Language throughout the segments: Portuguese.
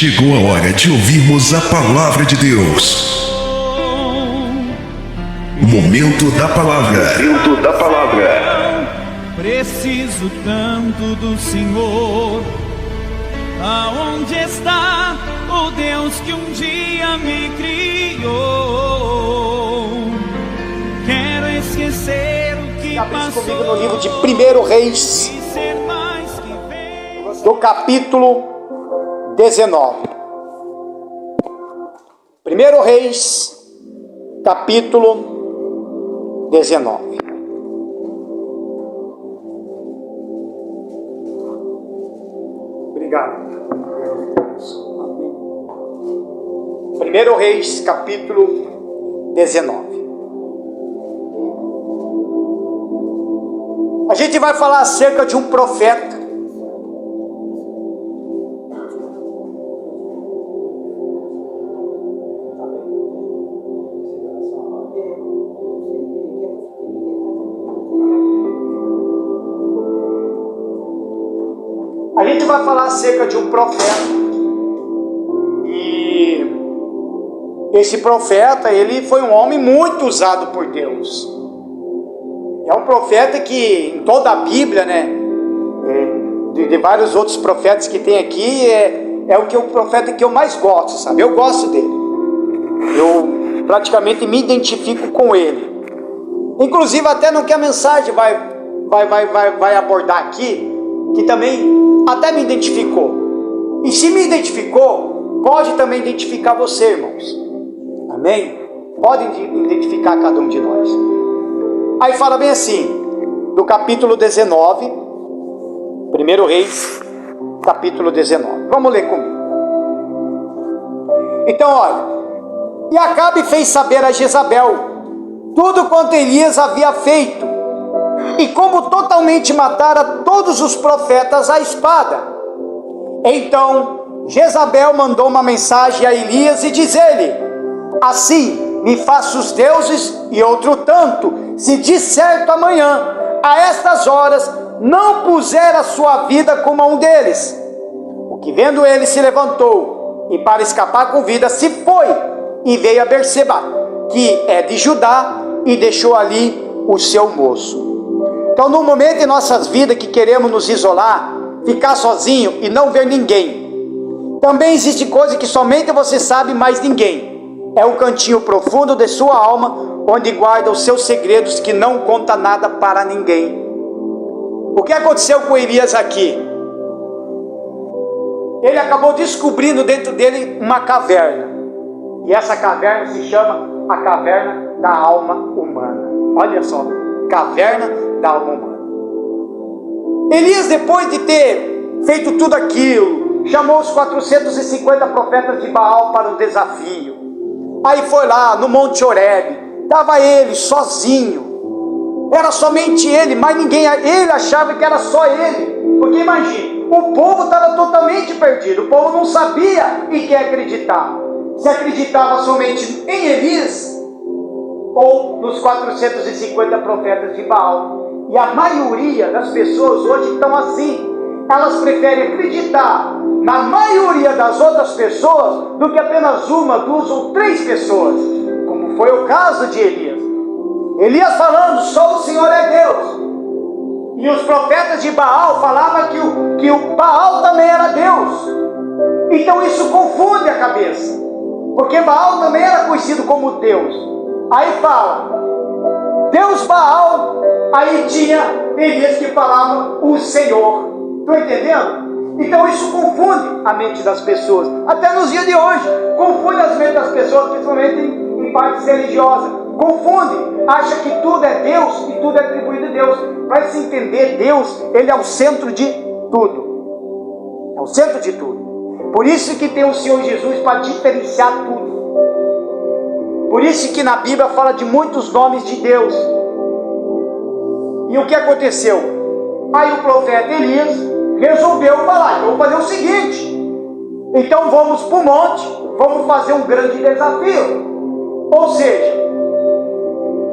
Chegou a hora de ouvirmos a palavra de Deus. Momento da palavra. Momento da palavra. Preciso tanto do Senhor. Aonde está o Deus que um dia me criou? Quero esquecer o que passou. Comigo no livro de 1 Reis, do capítulo 19. 1 Reis, capítulo 19. Obrigado. 1 Reis, capítulo 19. A gente vai falar acerca de um profeta. A gente vai falar acerca de um profeta. E esse profeta, ele foi um homem muito usado por Deus. É um profeta que em toda a Bíblia, né, de vários outros profetas que tem aqui, é o profeta que eu mais gosto, sabe? Eu gosto dele. Eu praticamente me identifico com ele. Inclusive até no que a mensagem vai abordar aqui, que também até me identificou. E se me identificou, pode também identificar você, irmãos. Amém? Pode identificar cada um de nós. Aí fala bem assim, do capítulo 19, 1 Reis, capítulo 19. Vamos ler comigo. Então, olha. E Acabe fez saber a Jezabel tudo quanto Elias havia feito, e como totalmente matara todos os profetas à espada. Então Jezabel mandou uma mensagem a Elias e diz-lhe: assim me faça os deuses e outro tanto, se de certo amanhã, a estas horas, não puser a sua vida como a um deles. O que vendo ele se levantou, e para escapar com vida se foi, e veio a Berseba, que é de Judá, e deixou ali o seu moço. Então, no momento em nossas vidas que queremos nos isolar, ficar sozinho e não ver ninguém, também existe coisa que somente você sabe, mais ninguém. É o cantinho profundo de sua alma, onde guarda os seus segredos, que não conta nada para ninguém. O que aconteceu com Elias aqui? Ele acabou descobrindo dentro dele uma caverna. E essa caverna se chama a caverna da alma humana. Olha só, caverna da alma humana. Elias, depois de ter feito tudo aquilo, chamou os 450 profetas de Baal para o desafio. Aí foi lá no Monte Horebe, estava ele sozinho, era somente ele, mais ninguém. Ele achava que era só ele, porque imagine, o povo estava totalmente perdido, o povo não sabia em quem acreditar, se acreditava somente em Elias ou nos 450 profetas de Baal. E a maioria das pessoas hoje estão assim, elas preferem acreditar na maioria das outras pessoas do que apenas uma, duas ou três pessoas, como foi o caso de Elias. Elias falando, só o Senhor é Deus, e os profetas de Baal falavam que o Baal também era Deus. Então isso confunde a cabeça, porque Baal também era conhecido como Deus. Aí fala Deus Baal, aí tinha Elias que falava o Senhor. Estou entendendo? Então isso confunde a mente das pessoas, até nos dias de hoje, confunde as mentes das pessoas, principalmente em partes religiosas, confunde, acha que tudo é Deus e tudo é atribuído a Deus. Para se entender, Deus, ele é o centro de tudo, é o centro de tudo. Por isso que tem o Senhor Jesus para diferenciar tudo. Por isso que na Bíblia fala de muitos nomes de Deus. E o que aconteceu? Aí o profeta Elias resolveu falar, então vamos fazer o seguinte, então vamos para o monte, vamos fazer um grande desafio. Ou seja,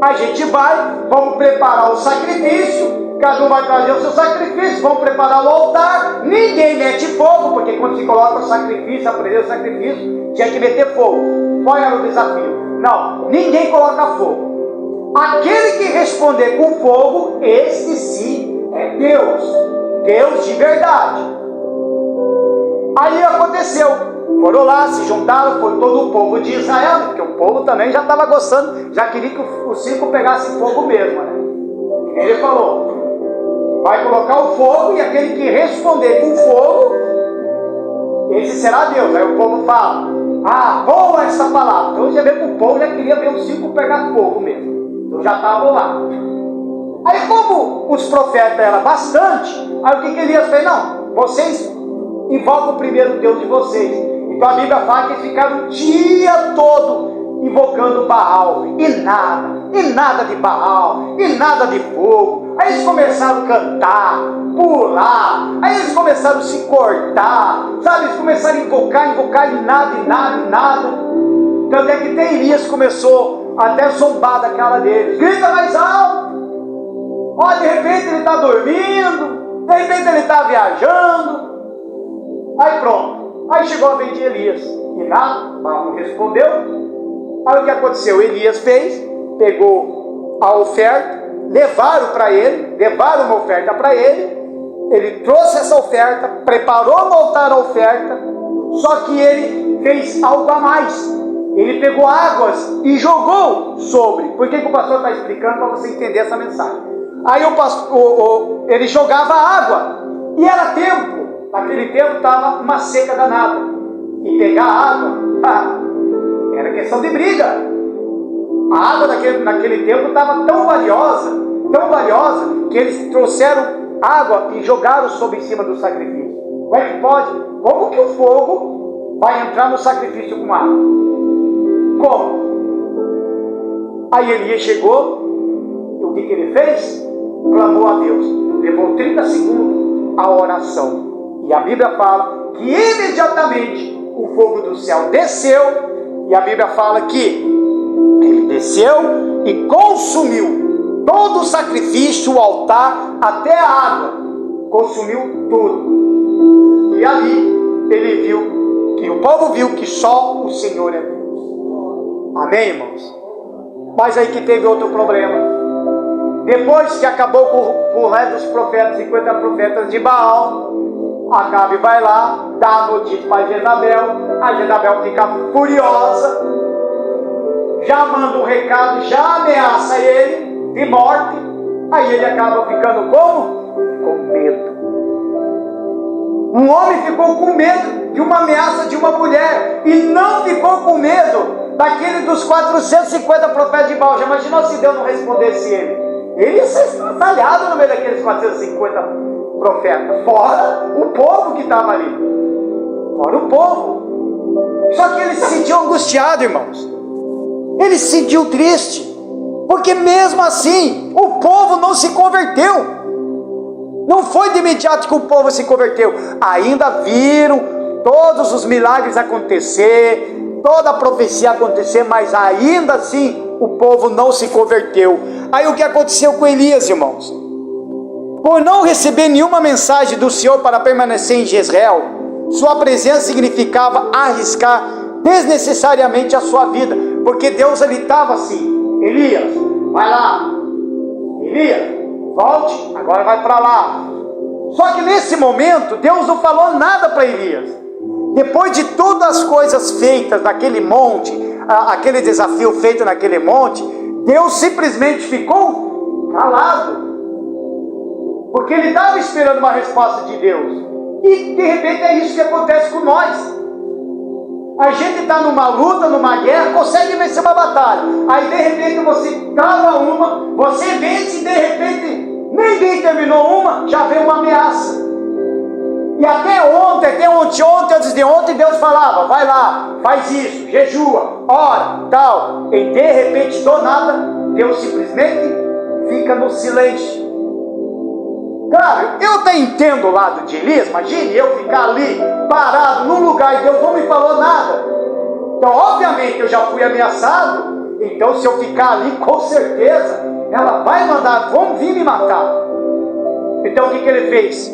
a gente vai, vamos preparar o sacrifício, cada um vai trazer o seu sacrifício, vão preparar o altar, ninguém mete fogo, porque quando se coloca o sacrifício, aprender o sacrifício, tinha que meter fogo. Qual era o desafio? Não, ninguém coloca fogo. Aquele que responder com fogo, esse sim é Deus, Deus de verdade. Aí aconteceu, foram lá, se juntaram, foi todo o povo de Israel, porque o povo também já estava gostando, já queria que o circo pegasse fogo mesmo, né? Ele falou, vai colocar o fogo e aquele que responder com fogo, esse será Deus. Aí o povo fala, boa essa palavra. Então você vê que o povo já queria ver o circo pegar fogo mesmo, então já estavam lá. Aí como os profetas eram bastante, aí o que Elias fez? Não, vocês invocam primeiro Deus de vocês. Então a Bíblia fala que eles ficaram o dia todo invocando Baal, e nada de Baal, e nada de fogo. Aí eles começaram a cantar, pular, aí eles começaram a se cortar, sabe? Eles começaram a invocar, e nada. Tanto é que até Elias começou até a zombar da cara deles. Grita mais alto! Ó, de repente ele está dormindo, de repente ele está viajando. Aí pronto, aí chegou a vez de Elias, e nada, Baal não respondeu. Aí o que aconteceu? Elias fez, pegou a oferta, levaram uma oferta para ele trouxe essa oferta, preparou no altar a oferta, só que ele fez algo a mais. Ele pegou águas e jogou sobre. Por que o pastor está explicando? Para você entender essa mensagem. Aí ele jogava água, e era tempo, naquele tempo estava uma seca danada, e pegar água, era questão de briga. A água naquele tempo estava tão valiosa, que eles trouxeram água e jogaram sobre em cima do sacrifício. Como é que pode? Como que o fogo vai entrar no sacrifício com água? Como? Aí Elias chegou, e o que ele fez? Clamou a Deus, levou 30 segundos a oração, e a Bíblia fala que imediatamente o fogo do céu desceu, e a Bíblia fala que ele desceu e consumiu todo o sacrifício, o altar, até a água, consumiu tudo. E ali ele viu, que o povo viu que só o Senhor é Deus. Amém, irmãos? Mas aí que teve outro problema. Depois que acabou com o resto dos profetas, 50 profetas de Baal, Acabe vai lá, dá a notícia para Jezabel, a Jezabel fica furiosa, já manda um recado, já ameaça ele de morte, aí ele acaba ficando como? Com medo. Um homem ficou com medo de uma ameaça de uma mulher, e não ficou com medo daquele dos 450 profetas de Baal. Já imaginou se Deus não respondesse ele? Ele ia ser estraçalhado no meio daqueles 450 profetas, fora o povo que estava ali, fora o povo. Só que ele se sentiu angustiado, irmãos, ele se sentiu triste, porque mesmo assim o povo não se converteu. Não foi de imediato que o povo se converteu, ainda viram todos os milagres acontecer, toda a profecia acontecer, mas ainda assim o povo não se converteu. Aí o que aconteceu com Elias, irmãos? Por não receber nenhuma mensagem do Senhor para permanecer em Jezreel, sua presença significava arriscar desnecessariamente a sua vida, porque Deus ali estava assim: Elias, vai lá, Elias, volte, agora vai para lá. Só que nesse momento Deus não falou nada para Elias. Depois de todas as coisas feitas naquele monte, aquele desafio feito naquele monte, Deus simplesmente ficou calado, porque ele estava esperando uma resposta de Deus. E de repente é isso que acontece com nós. A gente está numa luta, numa guerra, consegue vencer uma batalha, aí de repente você trava uma, você vence, e de repente ninguém terminou uma, já vem uma ameaça. E até ontem, antes de ontem, Deus falava: vai lá, faz isso, jejua, ora, tal. E de repente, do nada, Deus simplesmente fica no silêncio. Claro, eu até entendo o lado de Elias. Imagine eu ficar ali, parado, num lugar, e Deus não me falou nada. Então, obviamente, eu já fui ameaçado. Então, se eu ficar ali, com certeza, ela vai mandar, vão vir me matar. Então o que ele fez?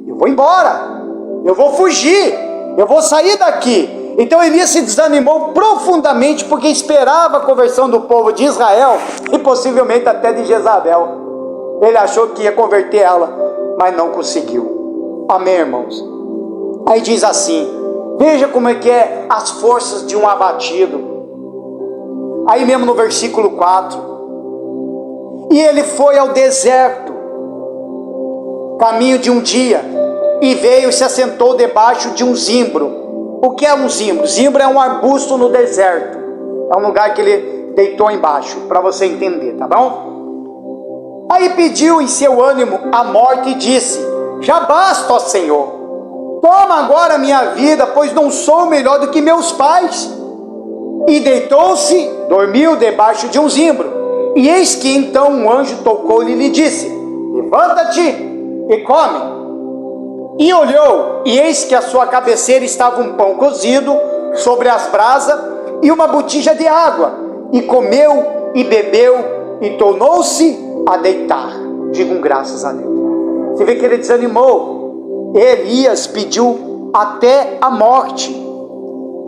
Eu vou embora, eu vou fugir, eu vou sair daqui. Então Elias se desanimou profundamente, porque esperava a conversão do povo de Israel e possivelmente até de Jezabel. Ele achou que ia converter ela, mas não conseguiu. Amém, irmãos? Aí diz assim, veja como é que é as forças de um abatido. Aí mesmo no versículo 4, e ele foi ao deserto, caminho de um dia, e veio e se assentou debaixo de um zimbro. O que é um zimbro? Zimbro é um arbusto no deserto, é um lugar que ele deitou embaixo, para você entender, tá bom? Aí pediu em seu ânimo a morte e disse, já basta, ó Senhor, toma agora a minha vida, pois não sou melhor do que meus pais. E deitou-se, dormiu debaixo de um zimbro. E eis que então um anjo tocou-lhe e lhe disse, levanta-te e come. E olhou, e eis que à sua cabeceira estava um pão cozido sobre as brasas e uma botija de água. E comeu e bebeu e tornou-se a deitar. Digam graças a Deus. Você vê que ele desanimou. Elias pediu até a morte.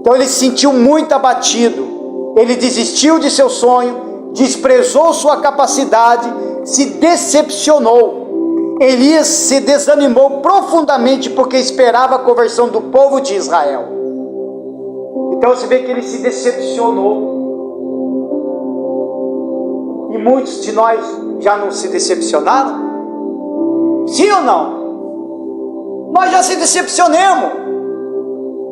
Então ele se sentiu muito abatido. Ele desistiu de seu sonho, desprezou sua capacidade, se decepcionou. Elias se desanimou profundamente porque esperava a conversão do povo de Israel. Então você vê que ele se decepcionou. E muitos de nós já não se decepcionaram? Sim ou não? Nós já se decepcionamos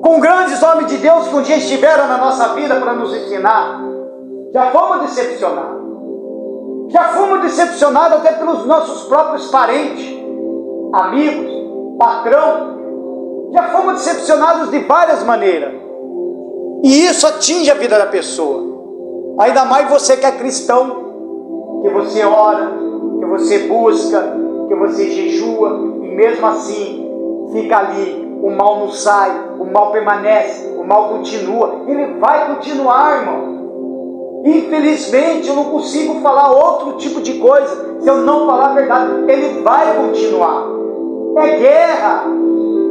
com grandes homens de Deus que um dia estiveram na nossa vida para nos ensinar. Já fomos decepcionados. Já fomos decepcionados até pelos nossos próprios parentes, amigos, patrão. Já fomos decepcionados de várias maneiras. E isso atinge a vida da pessoa. Ainda mais você que é cristão, que você ora, que você busca, que você jejua, e mesmo assim fica ali, o mal não sai, o mal permanece, o mal continua. Ele vai continuar, irmão. Infelizmente eu não consigo falar outro tipo de coisa se eu não falar a verdade. Ele vai continuar. É guerra,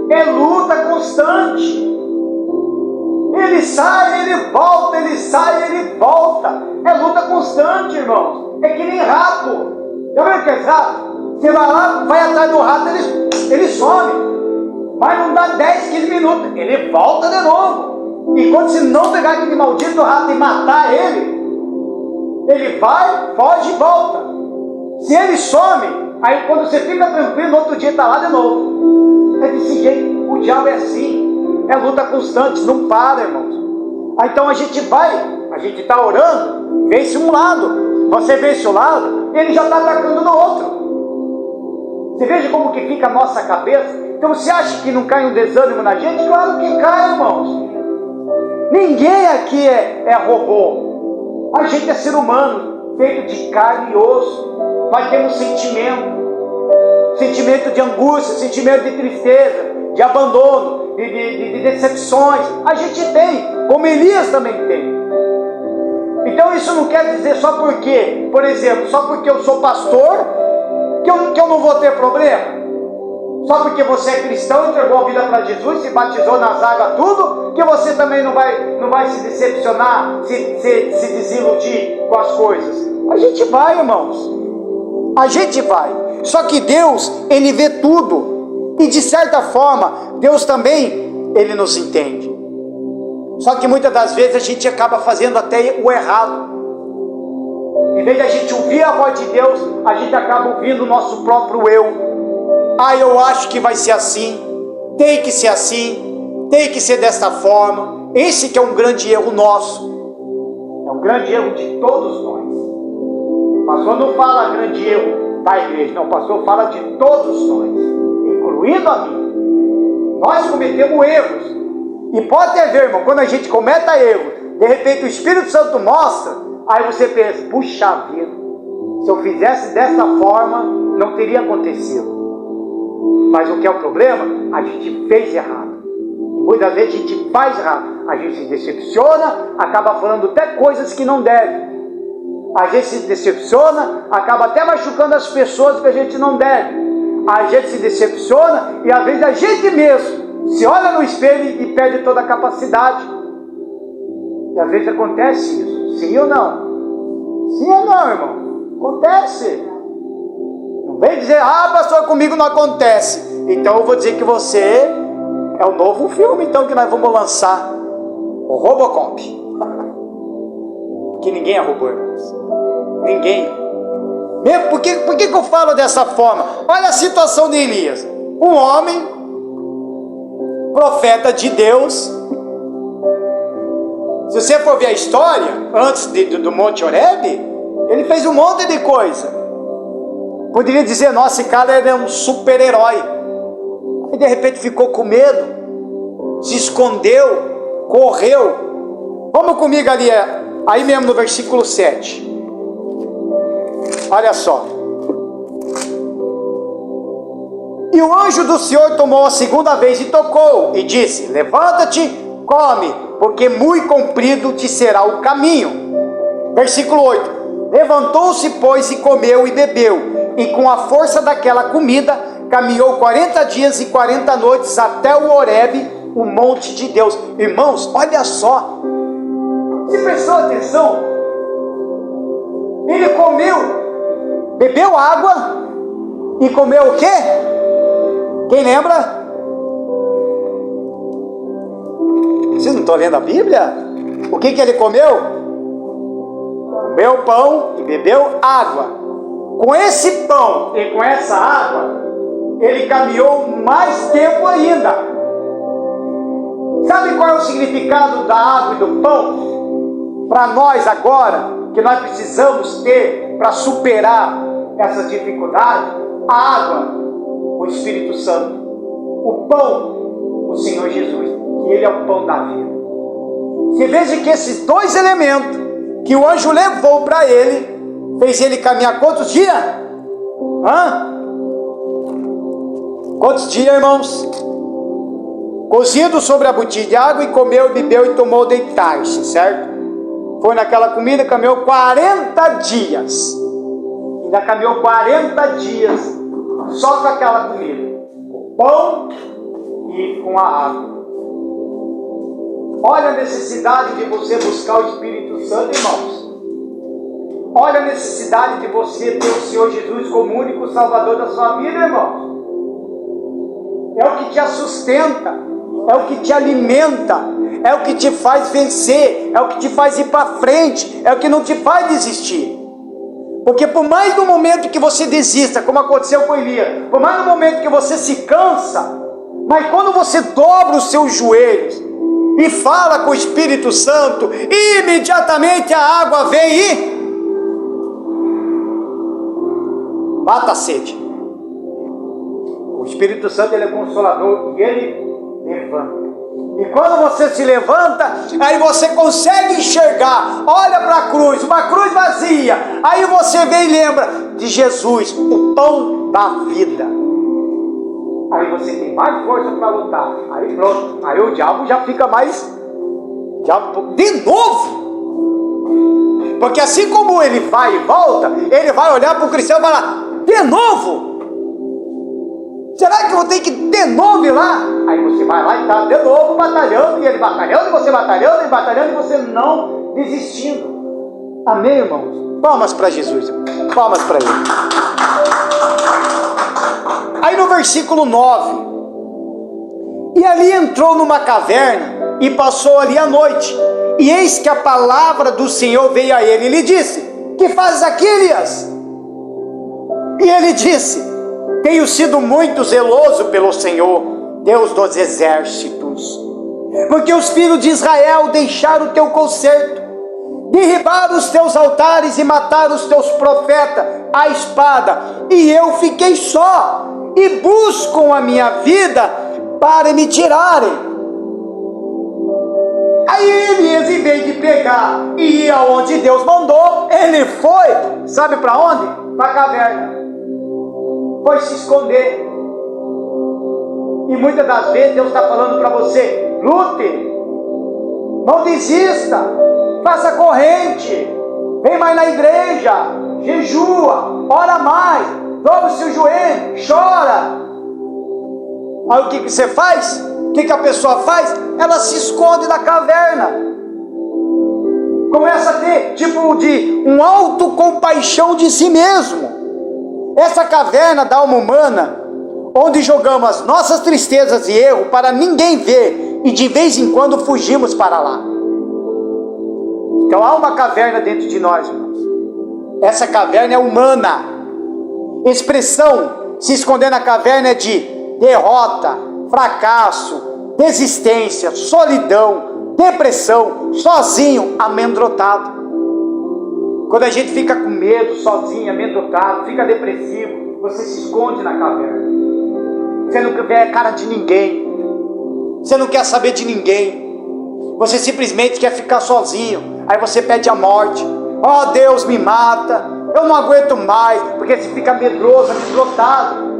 é luta constante. Ele sai, ele volta, ele sai, ele volta. É luta constante, irmãos. É que nem rato. Já viu que é rato? Você vai lá, vai atrás do rato, ele some. Mas não dá 10, 15 minutos, ele volta de novo. E quando você não pegar aquele maldito rato e matar ele vai, foge e volta. Se ele some, aí quando você fica tranquilo, no outro dia está lá de novo. É desse jeito, o diabo é assim, é luta constante, não para, irmãos. Aí então a gente está orando, vence um lado, você vence o lado, ele já está atacando no outro. Você veja como que fica a nossa cabeça. Então você acha que não cai um desânimo na gente? Claro que cai, irmãos. Ninguém aqui é robô. A gente é ser humano, feito de carne e osso. Nós temos sentimento de angústia, sentimento de tristeza, de abandono, de decepções. A gente tem, como Elias também tem. Então isso não quer dizer só porque, por exemplo, só porque eu sou pastor, que eu não vou ter problema. Só porque você é cristão, entregou a vida para Jesus, se batizou nas águas, tudo, que você também não vai se decepcionar, se desiludir com as coisas. A gente vai, irmãos. A gente vai. Só que Deus, Ele vê tudo. E de certa forma, Deus também, Ele nos entende. Só que muitas das vezes a gente acaba fazendo até o errado. Em vez de a gente ouvir a voz de Deus, a gente acaba ouvindo o nosso próprio eu. Eu acho que vai ser assim, tem que ser assim, tem que ser desta forma. Esse que é um grande erro nosso, é um grande erro de todos nós. O pastor não fala grande erro da igreja, não, o pastor fala de todos nós, incluindo a mim. Nós cometemos erros, e pode ter ver, irmão, quando a gente cometa erro, de repente o Espírito Santo mostra, aí você pensa, puxa vida, se eu fizesse dessa forma, não teria acontecido. Mas o que é o problema? A gente fez errado. E muitas vezes a gente faz errado. A gente se decepciona, acaba falando até coisas que não deve. A gente se decepciona, acaba até machucando as pessoas que a gente não deve. a gente se decepciona e às vezes a gente mesmo se olha no espelho e perde toda a capacidade. E às vezes acontece isso. Sim ou não? Sim ou não, irmão? Acontece. Não vem dizer, pastor, comigo não acontece. Então eu vou dizer que você é o novo filme então que nós vamos lançar. O Robocop. Porque ninguém é robô, irmãos. Ninguém. Mesmo, por que eu falo dessa forma? Olha a situação de Elias. Um homem, profeta de Deus. Se você for ver a história, antes do Monte Horebe, ele fez um monte de coisa. Poderia dizer, nossa, esse cara é um super-herói. Aí de repente ficou com medo, se escondeu, correu. Vamos comigo ali, aí mesmo no versículo 7. Olha só. E o anjo do Senhor tomou a segunda vez e tocou, e disse, levanta-te, come, porque muito comprido te será o caminho. Versículo 8. Levantou-se, pois, e comeu e bebeu, e com a força daquela comida, caminhou 40 dias e 40 noites até o Horebe, o monte de Deus. Irmãos, olha só. Você prestou atenção? Ele comeu, bebeu água e comeu o quê? Quem lembra? Vocês não estão lendo a Bíblia? O que ele comeu? Comeu pão e bebeu água. Com esse pão e com essa água, ele caminhou mais tempo ainda. Sabe qual é o significado da água e do pão? Para nós agora, que nós precisamos ter para superar essa dificuldade, a água, o Espírito Santo, o pão, o Senhor Jesus, que Ele é o pão da vida. Você veja que esses dois elementos que o anjo levou para ele, fez ele caminhar quantos dias? Quantos dias, irmãos? Cozido sobre a botija de água, e comeu, e bebeu e tomou deitar-se, certo? Foi naquela comida, caminhou 40 dias. Ainda caminhou 40 dias só com aquela comida, o pão e com a água. Olha a necessidade de você buscar o Espírito Santo, irmãos. Olha a necessidade de você ter o Senhor Jesus como único Salvador da sua vida, irmãos. É o que te sustenta, é o que te alimenta, é o que te faz vencer, é o que te faz ir para frente, é o que não te faz desistir. Porque por mais no momento que você desista, como aconteceu com Elias, por mais no momento que você se cansa, mas quando você dobra os seus joelhos e fala com o Espírito Santo, imediatamente a água vem e mata a sede. O Espírito Santo, ele é consolador e ele levanta. E quando você se levanta, aí você consegue enxergar, olha para a cruz, uma cruz vazia, aí você vem e lembra de Jesus, o pão da vida. Aí você tem mais força para lutar. Aí pronto, aí o diabo já fica mais de novo. Porque assim como ele vai e volta, ele vai olhar para o cristão e falar, de novo? Será que eu vou ter que de novo ir lá? Aí você vai lá e está de novo batalhando, e ele batalhando, e você batalhando, e batalhando, e você não desistindo. Amém, irmãos? Palmas para Jesus, palmas para ele. Aí no versículo 9, e ali entrou numa caverna, e passou ali a noite, e eis que a palavra do Senhor veio a ele, e lhe disse, que fazes aqui, Elias? E ele disse, tenho sido muito zeloso pelo Senhor, Deus dos exércitos, porque os filhos de Israel deixaram o teu concerto, derribaram os teus altares e mataram os teus profetas à espada, e eu fiquei só, e buscam a minha vida para me tirarem. Aí Elias, em vez de pegar e ir aonde Deus mandou, ele foi, sabe para onde? Para a caverna. Foi se esconder. E muitas das vezes Deus está falando para você, lute, não desista, faça corrente, vem mais na igreja, jejua, ora mais, dobra-se o joelho, chora. Aí o que você faz? O que a pessoa faz? Ela se esconde na caverna. Começa a ter tipo de um autocompaixão de si mesmo. Essa caverna da alma humana, onde jogamos as nossas tristezas e erros para ninguém ver, e de vez em quando fugimos para lá. Então há uma caverna dentro de nós, irmãos. Essa caverna é humana. Expressão se esconder na caverna é de derrota, fracasso, desistência, solidão, depressão, sozinho, amedrontado. Quando a gente fica com medo, sozinho, amedrontado, fica depressivo, você se esconde na caverna. Você não quer ver a cara de ninguém. Você não quer saber de ninguém. Você simplesmente quer ficar sozinho. Aí você pede a morte. Oh, Deus, me mata. Eu não aguento mais. Porque você fica medroso, amedrontado.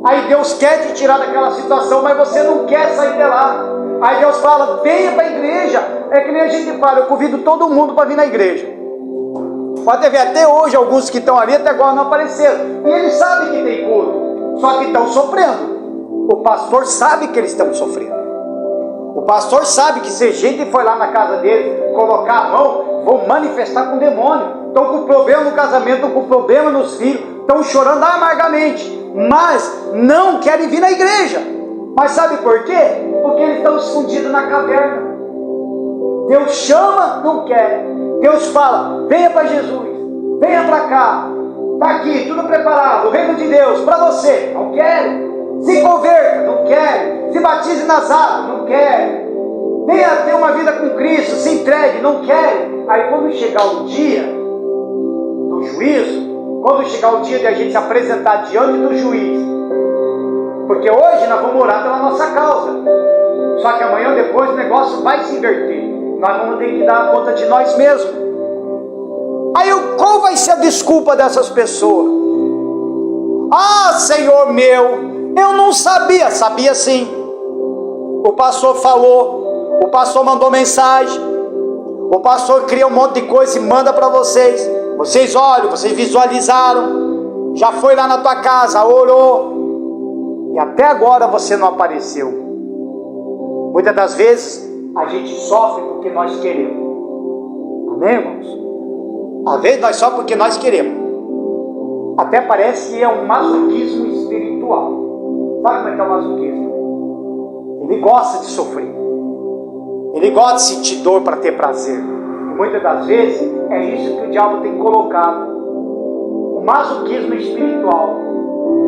Aí Deus quer te tirar daquela situação, mas você não quer sair de lá. Aí Deus fala, venha para a igreja. É que nem a gente fala, eu convido todo mundo para vir na igreja. Pode ver, até hoje alguns que estão ali até agora não apareceram. E eles sabem que tem culto, só que estão sofrendo. O pastor sabe que eles estão sofrendo. O pastor sabe que se a gente for lá na casa dele, colocar a mão, vão manifestar com o demônio. Estão com problema no casamento, estão com problema nos filhos, estão chorando amargamente, mas não querem vir na igreja. Mas sabe por quê? Porque eles estão escondidos na caverna. Deus chama, não quer. Deus fala, venha para Jesus, venha para cá, está aqui, tudo preparado, o reino de Deus para você, não quer. Se converta, não quer. Se batize nas águas, não quer. Venha ter uma vida com Cristo, se entregue, não quer. Aí quando chegar o dia do juízo, quando chegar o dia de a gente se apresentar diante do juiz, porque hoje nós vamos orar pela nossa causa, só que amanhã ou depois o negócio vai se inverter. Nós vamos ter que dar conta de nós mesmos. Aí qual vai ser a desculpa dessas pessoas? Ah, Senhor meu, eu não sabia. Sabia sim. O pastor falou, o pastor mandou mensagem, o pastor cria um monte de coisa e manda para vocês. Vocês olham, vocês visualizaram, já foi lá na tua casa, orou, e até agora você não apareceu. Muitas das vezes a gente sofre porque nós queremos. Amém, irmãos? Às vezes nós só porque nós queremos. Até parece que é um masoquismo espiritual. Sabe como é que é o masoquismo? Ele gosta de sofrer. Ele gosta de sentir dor para ter prazer. E muitas das vezes é isso que o diabo tem colocado. O masoquismo espiritual.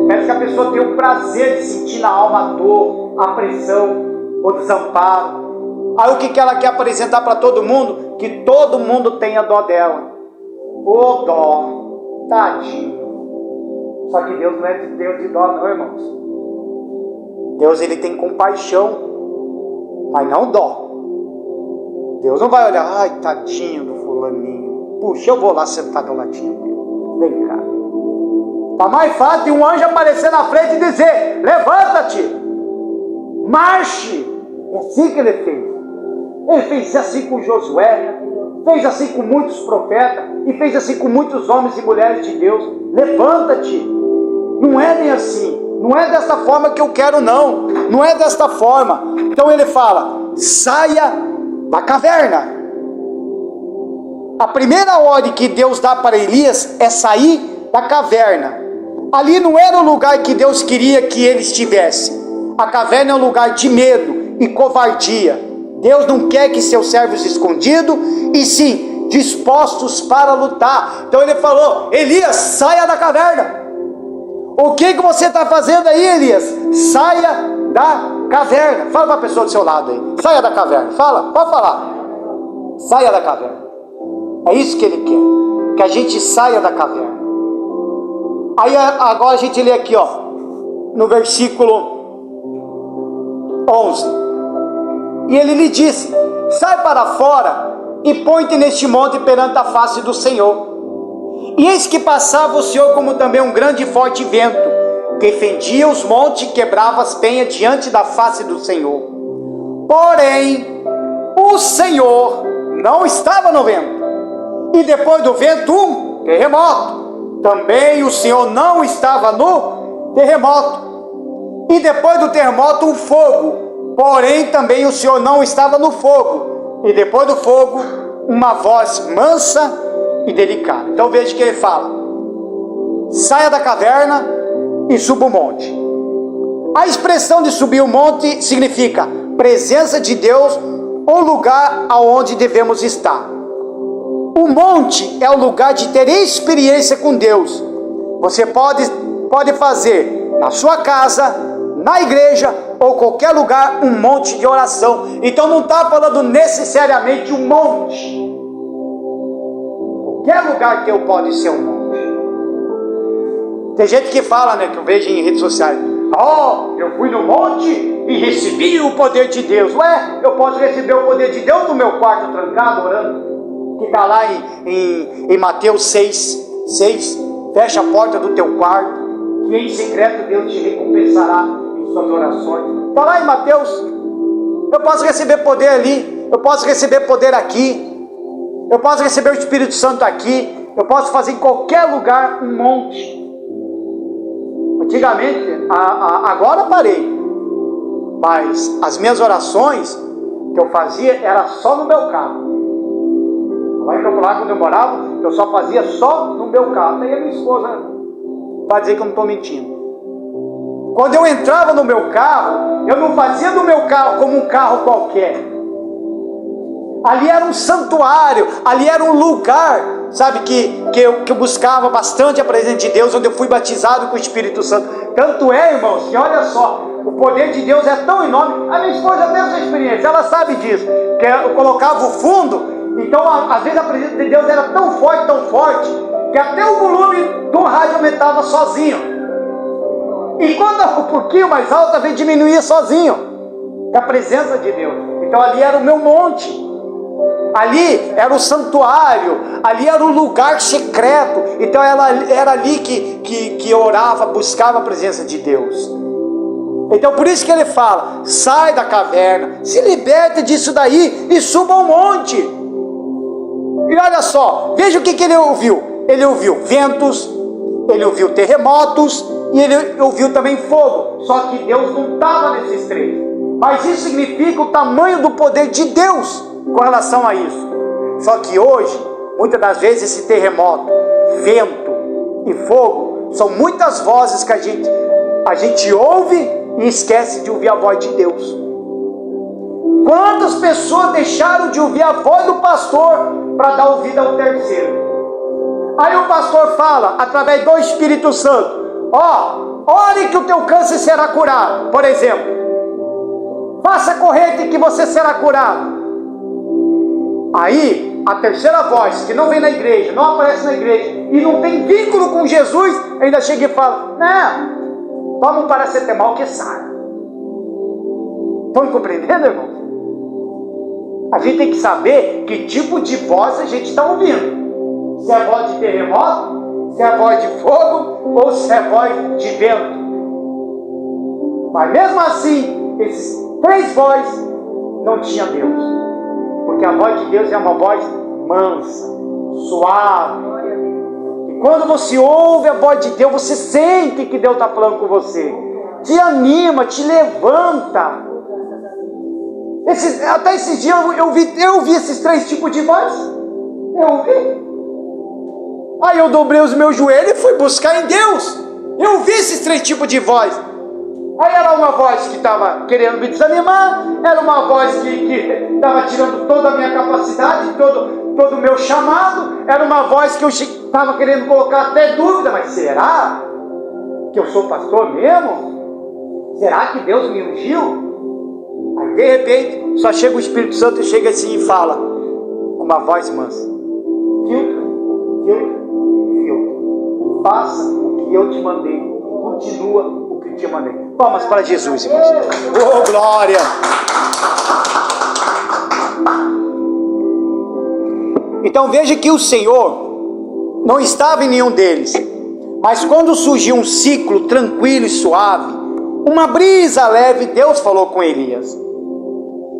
Parece que a pessoa tem o prazer de sentir na alma a dor, a pressão, o desamparo. Aí o que ela quer apresentar para todo mundo? Que todo mundo tenha dó dela. Ô dó, tadinho. Só que Deus não é Deus de dó não, irmãos. Deus, ele tem compaixão, mas não dó. Deus não vai olhar, ai, tadinho do fulaninho, puxa, eu vou lá sentar do ladinho dele, vem cá. Tá mais fácil de um anjo aparecer na frente e dizer, levanta-te, marche. É assim que ele fez. Ele fez assim com Josué, fez assim com muitos profetas, e fez assim com muitos homens e mulheres de Deus. Levanta-te. Não é nem assim. Não é desta forma que eu quero, não. Não é desta forma. Então ele fala, saia da caverna. A primeira ordem que Deus dá para Elias é sair da caverna. Ali não era o lugar que Deus queria que ele estivesse. A caverna é um lugar de medo e covardia. Deus não quer que seus servos escondidos, e sim dispostos para lutar. Então ele falou, Elias, saia da caverna. O que você está fazendo aí, Elias? Saia da caverna. Fala para a pessoa do seu lado aí. Saia da caverna. Fala, pode falar. Saia da caverna. É isso que ele quer. Que a gente saia da caverna. Aí agora a gente lê aqui, ó, no versículo 11. E ele lhe disse, sai para fora e põe-te neste monte perante a face do Senhor. E eis que passava o Senhor como também um grande e forte vento, que fendia os montes e quebrava as penhas diante da face do Senhor. Porém, o Senhor não estava no vento. E depois do vento, um terremoto. também o Senhor não estava no terremoto. E depois do terremoto, um fogo. Porém, também o Senhor não estava no fogo. E depois do fogo, uma voz mansa e delicada. Então veja que ele fala: saia da caverna e suba o monte. A expressão de subir o monte significa presença de Deus ou lugar aonde devemos estar. O monte é o lugar de ter experiência com Deus. Você pode fazer na sua casa, na igreja ou qualquer lugar um monte de oração. Então não está falando necessariamente um monte. Qualquer lugar que eu pode ser um monte. Tem gente que fala, né, que eu vejo em redes sociais: eu fui no monte e recebi o poder de Deus. Ué, eu posso receber o poder de Deus no meu quarto trancado, orando? Que está lá em Mateus 6, fecha a porta do teu quarto, que em secreto Deus te recompensará em suas orações. Está lá em Mateus. Eu posso receber poder ali, eu posso receber poder aqui, eu posso receber o Espírito Santo aqui, eu posso fazer em qualquer lugar um monte. Antigamente, agora parei, mas as minhas orações que eu fazia era só no meu carro. Lá em Campo Largo, quando eu morava, eu só fazia só no meu carro. Daí a minha esposa vai dizer que eu não estou mentindo. Quando eu entrava no meu carro, eu não fazia no meu carro como um carro qualquer. Ali era um santuário, ali era um lugar, sabe, que eu buscava bastante a presença de Deus, onde eu fui batizado com o Espírito Santo. Tanto é, irmãos, que olha só, o poder de Deus é tão enorme. A minha esposa tem essa experiência, ela sabe disso, que eu colocava o fundo. Então, às vezes a presença de Deus era tão forte, que até o volume do rádio aumentava sozinho. E quando era um pouquinho mais alto, às vezes diminuía sozinho. A presença de Deus. Então, ali era o meu monte. Ali era o santuário. Ali era o lugar secreto. Então, era ali que eu orava, buscava a presença de Deus. Então, por isso que ele fala: sai da caverna, se liberte disso daí e suba ao monte. E olha só, veja o que ele ouviu. Ele ouviu ventos, ele ouviu terremotos e ele ouviu também fogo. Só que Deus não estava nesses três. Mas isso significa o tamanho do poder de Deus com relação a isso. Só que hoje, muitas das vezes, esse terremoto, vento e fogo são muitas vozes que a gente ouve e esquece de ouvir a voz de Deus. Quantas pessoas deixaram de ouvir a voz do pastor para dar ouvido ao terceiro? Aí o pastor fala, através do Espírito Santo: ore que o teu câncer será curado, por exemplo. Faça corrente que você será curado. Aí, a terceira voz, que não vem na igreja, não aparece na igreja, e não tem vínculo com Jesus, ainda chega e fala: não, toma um paracetamol que sai. Estão me compreendendo, irmão? A gente tem que saber que tipo de voz a gente está ouvindo. Se é voz de terremoto, se é voz de fogo, ou se é voz de vento. Mas mesmo assim, esses três vozes não tinha Deus. Porque a voz de Deus é uma voz mansa, suave. E quando você ouve a voz de Deus, você sente que Deus está falando com você. Te anima, te levanta. Até esses dias eu ouvi esses três tipos de voz. Eu ouvi. Aí eu dobrei os meus joelhos e fui buscar em Deus. Eu ouvi esses três tipos de voz. Aí era uma voz que estava querendo me desanimar, era uma voz que estava tirando toda a minha capacidade, todo o meu chamado, era uma voz que eu estava querendo colocar até dúvida: mas será que eu sou pastor mesmo? Será que Deus me ungiu? Aí de repente, só chega o Espírito Santo e chega assim e fala, com uma voz mansa: filtra, faça o que eu te mandei, continua o que eu te mandei. Palmas para Jesus, irmãos. Oh, glória! Então veja que o Senhor não estava em nenhum deles, mas quando surgiu um ciclo tranquilo e suave, uma brisa leve, Deus falou com Elias.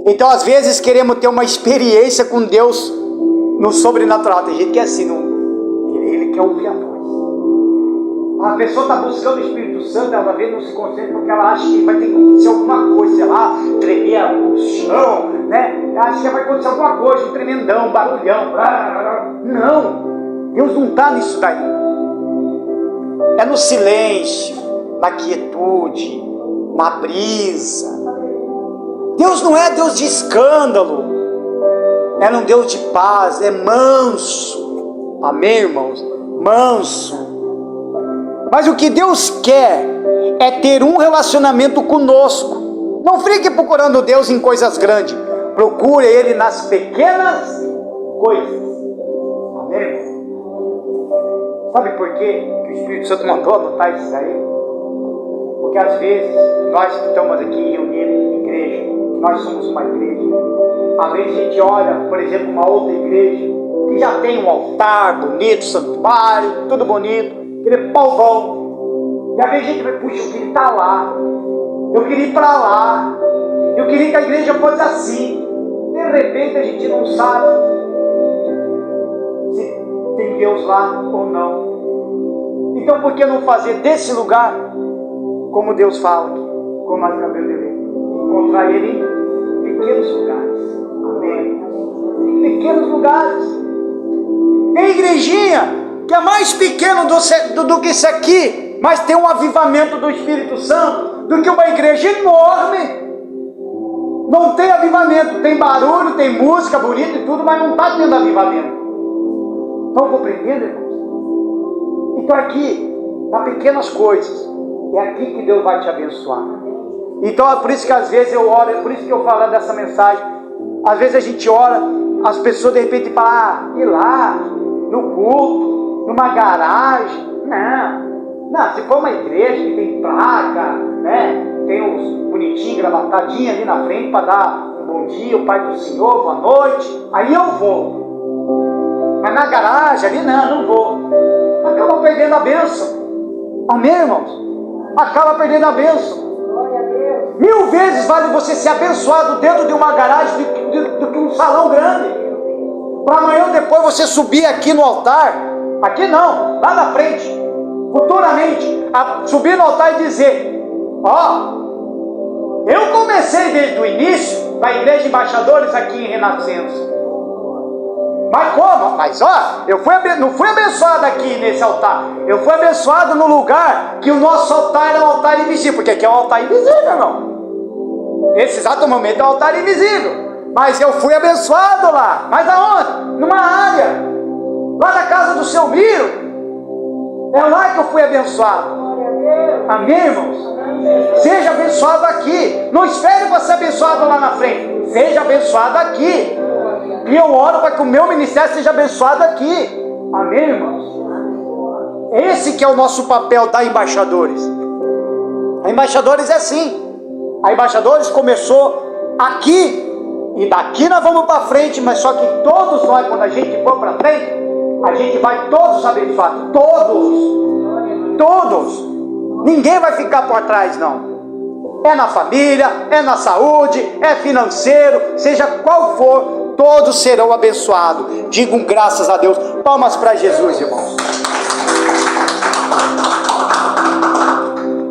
Então às vezes queremos ter uma experiência com Deus no sobrenatural. Tem gente que é assim, ele quer ouvir a voz. A pessoa está buscando o Espírito Santo, ela vê, não se concentra porque ela acha que vai ter que acontecer alguma coisa, sei lá, tremer o chão, né? Ela acha que vai acontecer alguma coisa, um tremendão, um barulhão. Não, Deus não está nisso daí. É no silêncio, na quietude, na brisa. Deus não é Deus de escândalo, é um Deus de paz, é manso. Amém, irmãos? Manso. Mas o que Deus quer é ter um relacionamento conosco. Não fique procurando Deus em coisas grandes. Procure Ele nas pequenas coisas. Amém? Sabe por quê que o Espírito Santo mandou anotar isso aí? Porque às vezes, nós que estamos aqui reunidos em igreja, nós somos uma igreja, às vezes a gente olha, por exemplo, uma outra igreja, que já tem um altar bonito, santuário, tudo bonito, aquele povão, e às vezes a gente vai, puxa, eu queria estar lá, eu queria ir para lá, eu queria que a igreja fosse assim. De repente a gente não sabe se tem Deus lá ou não. Então por que não fazer desse lugar, como Deus fala aqui, como nós acabamos de ler, encontrar Ele em pequenos lugares. Amém? Em pequenos lugares. Tem igrejinha que é mais pequeno do que isso aqui, mas tem um avivamento do Espírito Santo, do que uma igreja enorme. Não tem avivamento, tem barulho, tem música bonita e tudo, mas não está tendo avivamento. Estão compreendendo, irmãos? Então aqui, nas pequenas coisas, é aqui que Deus vai te abençoar. Então é por isso que às vezes eu oro, é por isso que eu falo dessa mensagem. Às vezes a gente ora, as pessoas de repente falam, ir lá, no culto, numa garagem. Não, se for uma igreja que tem placa, né? Tem uns bonitinhos, gravatadinhos ali na frente para dar um bom dia, o Pai do Senhor, boa noite, aí eu vou. Mas na garagem ali não vou. Acaba perdendo a bênção. Amém, irmãos? Acaba perdendo a bênção. 1000 vezes vale você ser abençoado dentro de uma garagem do que um salão grande. Para amanhã ou depois você subir aqui no altar, aqui não, lá na frente, futuramente, subir no altar e dizer: eu comecei desde o início da Igreja de Embaixadores aqui em Renascença. Mas como? Mas não fui abençoado aqui nesse altar. Eu fui abençoado no lugar que o nosso altar era um altar invisível. Porque aqui é um altar invisível, irmão. Esse exato momento é um altar invisível. Mas eu fui abençoado lá. Mas aonde? Numa área. Lá na casa do seu Miro. É lá que eu fui abençoado. Amém, irmãos? Seja abençoado aqui. Não espere para ser abençoado lá na frente. Seja abençoado aqui. E eu oro para que o meu ministério seja abençoado aqui. Amém, irmãos? Esse que é o nosso papel da Embaixadores. A Embaixadores é assim. A Embaixadores começou aqui. E daqui nós vamos para frente. Mas só que todos nós, quando a gente for para frente, a gente vai todos abençoados. Todos. Ninguém vai ficar por trás, não. É na família, é na saúde, é financeiro, seja qual for, todos serão abençoados. Digam graças a Deus. Palmas para Jesus, irmãos.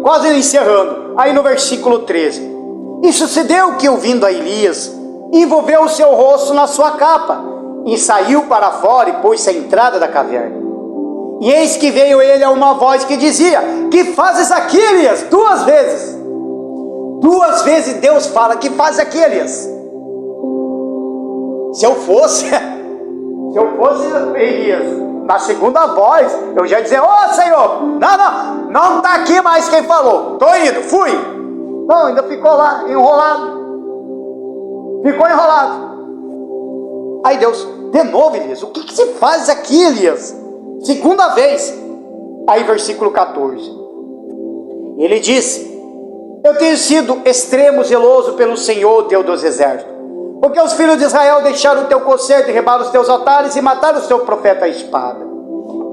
Quase encerrando. Aí no versículo 13. E sucedeu que, ouvindo a Elias, envolveu o seu rosto na sua capa, e saiu para fora e pôs-se à entrada da caverna. E eis que veio ele a uma voz que dizia: que fazes aqui, Elias? 2 vezes. 2 vezes Deus fala: que fazes aqui, Elias? Se eu fosse Elias, na segunda voz, eu já ia dizer: Senhor, não está aqui mais quem falou, estou indo, fui. Não, ainda ficou lá, enrolado. Ficou enrolado. Aí Deus: de novo, Elias, o que se faz aqui, Elias? Segunda vez. Aí versículo 14. Ele disse: eu tenho sido extremo zeloso pelo Senhor, Deus dos exércitos, porque os filhos de Israel deixaram o teu conserto, derribaram os teus altares e mataram o teu profeta à espada.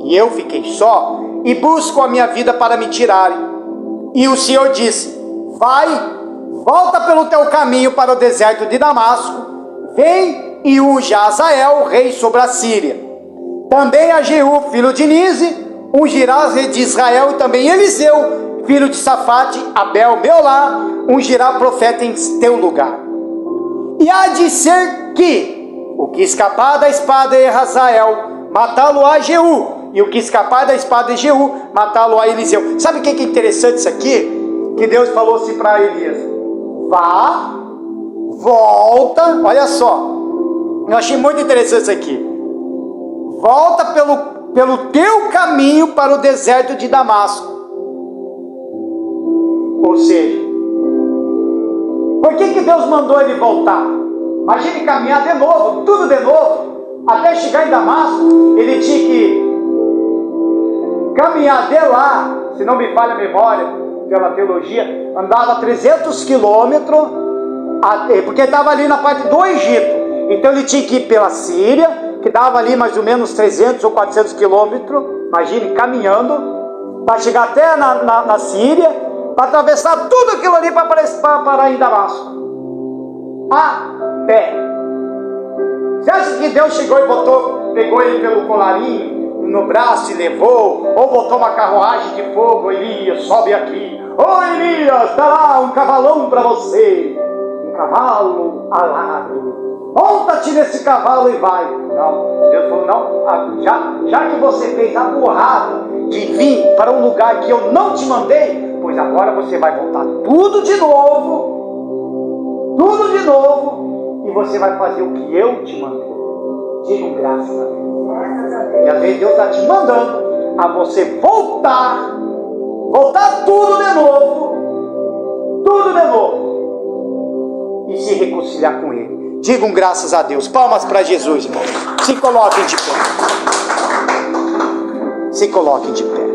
E eu fiquei só e busco a minha vida para me tirarem. E o Senhor disse: vai, volta pelo teu caminho para o deserto de Damasco, vem e unja Azael, rei sobre a Síria. Também a Jeú, filho de Nize, ungirá rei de Israel, e também Eliseu, filho de Safate, Abel, Meolá, ungirá profeta em teu lugar. E há de ser que o que escapar da espada de Hazael, matá-lo-á Jeú, e o que escapar da espada de Jeú, matá-lo-á Eliseu. Sabe o que é interessante isso aqui? Que Deus falou assim para Elias: vá, volta, olha só, eu achei muito interessante isso aqui. Volta pelo teu caminho para o deserto de Damasco. Ou seja, por que Deus mandou ele voltar? Imagine caminhar de novo, tudo de novo, até chegar em Damasco. Ele tinha que caminhar de lá, se não me falha a memória, pela teologia, andava 300 quilômetros, porque estava ali na parte do Egito. Então ele tinha que ir pela Síria, que dava ali mais ou menos 300 ou 400 quilômetros, imagine, caminhando, para chegar até na Síria, para atravessar tudo aquilo ali para parar em Damasco. A pé. Você acha que Deus chegou e pegou ele pelo colarinho, no braço e levou, ou botou uma carruagem de fogo? Elias, sobe aqui. Ô Elias, dá lá um cavalão para você, um cavalo alado. Monta-te nesse cavalo e vai. Não, Deus falou: não, já que você fez a burrada de vir para um lugar que eu não te mandei, pois agora você vai voltar tudo de novo, e você vai fazer o que eu te mandei. Digam graças a Deus. E às vezes Deus está te mandando a você voltar tudo de novo, e se reconciliar com Ele. Digam graças a Deus. Palmas para Jesus, irmão. Se coloquem de pé. Se coloquem de pé.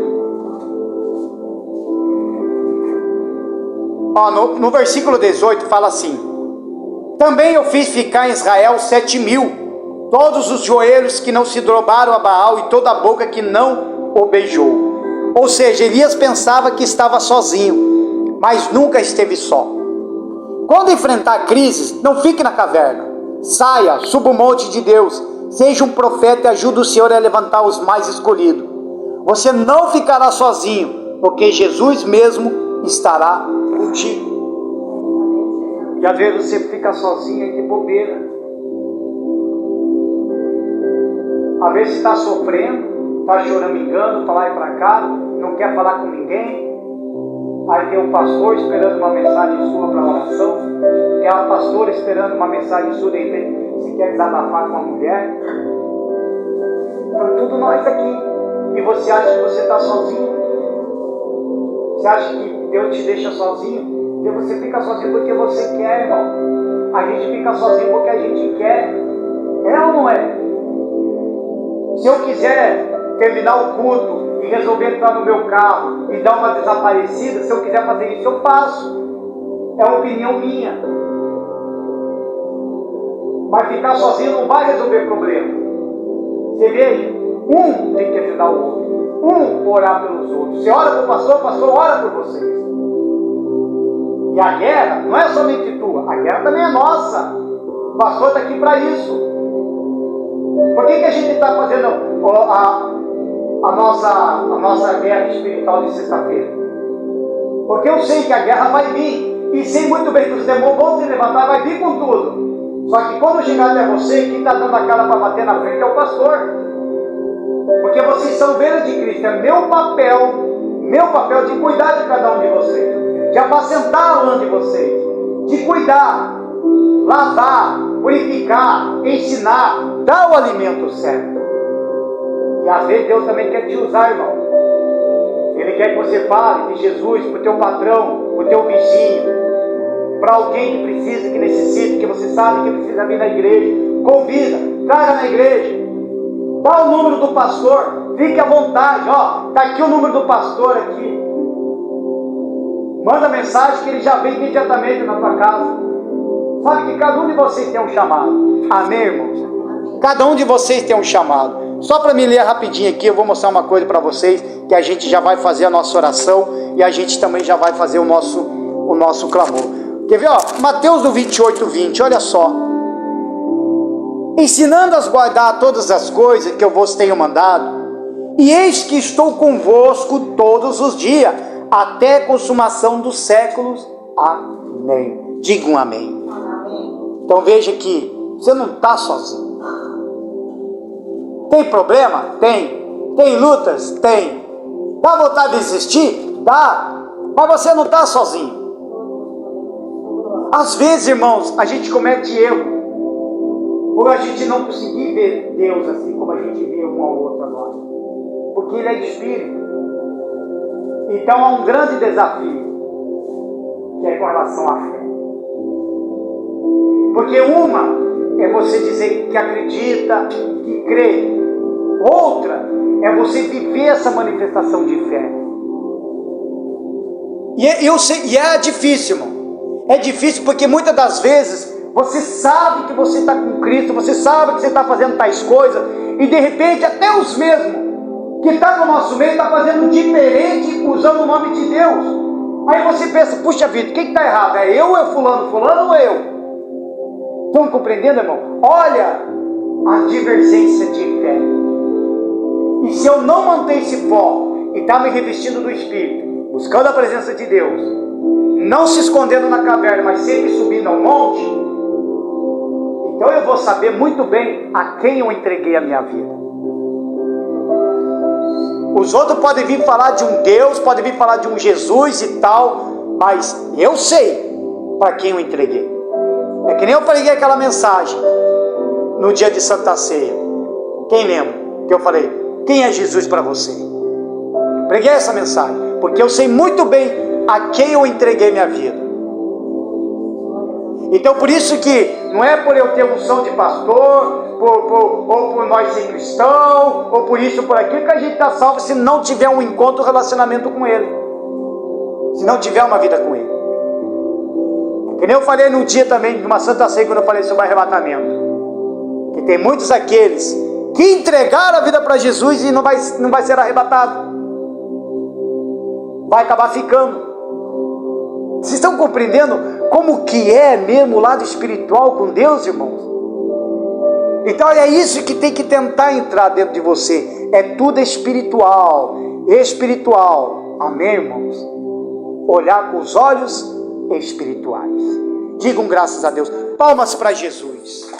Ó, no versículo 18 fala assim: também eu fiz ficar em Israel 7.000, todos os joelhos que não se dobraram a Baal e toda a boca que não o beijou. Ou seja, Elias pensava que estava sozinho, mas nunca esteve só. Quando enfrentar crises, não fique na caverna. Saia, suba o monte de Deus. Seja um profeta e ajude o Senhor a levantar os mais escolhidos. Você não ficará sozinho, porque Jesus mesmo estará contigo. E às vezes você fica sozinho de bobeira. Às vezes está sofrendo, está choramingando para lá e para cá, não quer falar com ninguém. Aí tem um pastor esperando uma mensagem sua para oração, tem a pastora esperando uma mensagem sua, se quer desabafar com uma mulher. Então tudo nós aqui. E você acha que você está sozinho? Você acha que Deus te deixa sozinho? Porque você fica sozinho porque você quer, irmão. A gente fica sozinho porque a gente quer. É ou não é? Se eu quiser terminar o culto e resolver entrar no meu carro e dar uma desaparecida, se eu quiser fazer isso, eu faço. É uma opinião minha. Mas ficar sozinho não vai resolver problema. Você veja, um tem que ajudar o outro, um orar pelos outros. Você ora para o pastor ora por vocês. E a guerra não é somente tua, a guerra também é nossa. O pastor está aqui para isso. Por que a gente está fazendo a nossa guerra espiritual de sexta-feira? Porque eu sei que a guerra vai vir, e sei muito bem que os demônios vão se levantar, vai vir com tudo. Só que quando chegar até você, quem está dando a cara para bater na frente é o pastor. Porque vocês são ovelhas de Cristo. É meu papel de cuidar de cada um de vocês, de apacentar a lã de vocês, de cuidar, lavar, purificar, ensinar, dar o alimento certo. E às vezes Deus também quer te usar, irmão. Ele quer que você fale de Jesus para o teu patrão, para o teu vizinho, para alguém que precisa, que necessita, que você sabe que precisa vir na igreja. Convida, traga na igreja. Dá o número do pastor, fique à vontade, ó, está aqui o número do pastor aqui. Manda mensagem que ele já vem imediatamente na tua casa. Sabe que cada um de vocês tem um chamado. Amém, irmãos? Cada um de vocês tem um chamado. Só para me ler rapidinho aqui, eu vou mostrar uma coisa para vocês, que a gente já vai fazer a nossa oração e a gente também já vai fazer o nosso clamor. Quer ver, ó? Mateus do 28:20, olha só. Ensinando-as guardar todas as coisas que eu vos tenho mandado, E eis que estou convosco todos os dias, até a consumação dos séculos. Amém. Digam amém. Então veja que você não está sozinho. Tem problema? Tem. Tem lutas? Tem. Dá vontade de desistir? Dá. Mas você não está sozinho. Às vezes, irmãos, a gente comete erro por a gente não conseguir ver Deus assim como a gente vê um ao outro agora, porque Ele é Espírito. Então há um grande desafio, que é com relação à fé. Porque uma é você dizer que acredita, que crê. Outra é você viver essa manifestação de fé. E é difícil, irmão. É difícil porque muitas das vezes você sabe que você está com Cristo, você sabe que você está fazendo tais coisas, e de repente até os mesmos que estão no nosso meio estão fazendo diferente usando o nome de Deus. Aí você pensa, puxa vida, quem está errado? É eu ou é fulano ou é eu? Estão compreendendo, irmão? Olha a divergência de fé. E se eu não manter esse foco e estar me revestindo do Espírito, buscando a presença de Deus, não se escondendo na caverna, mas sempre subindo ao monte, então eu vou saber muito bem a quem eu entreguei a minha vida. Os outros podem vir falar de um Deus, podem vir falar de um Jesus e tal, mas eu sei para quem eu entreguei. É que nem eu preguei aquela mensagem no dia de Santa Ceia. Quem lembra que eu falei, quem é Jesus para você? Preguei essa mensagem, porque eu sei muito bem a quem eu entreguei minha vida. Então por isso que não é por eu ter unção de pastor, ou por nós ser cristão, ou por isso ou por aquilo, que a gente está salvo se não tiver um encontro, um relacionamento com Ele, se não tiver uma vida com Ele. Que nem eu falei num dia também, de uma Santa Ceia, quando eu falei sobre arrebatamento, que tem muitos aqueles que entregaram a vida para Jesus e não vai ser arrebatado, vai acabar ficando. Vocês estão compreendendo como que é mesmo o lado espiritual com Deus, irmãos? Então é isso que tem que tentar entrar dentro de você. É tudo espiritual. Espiritual. Amém, irmãos? Olhar com os olhos espirituais. Digam graças a Deus. Palmas para Jesus.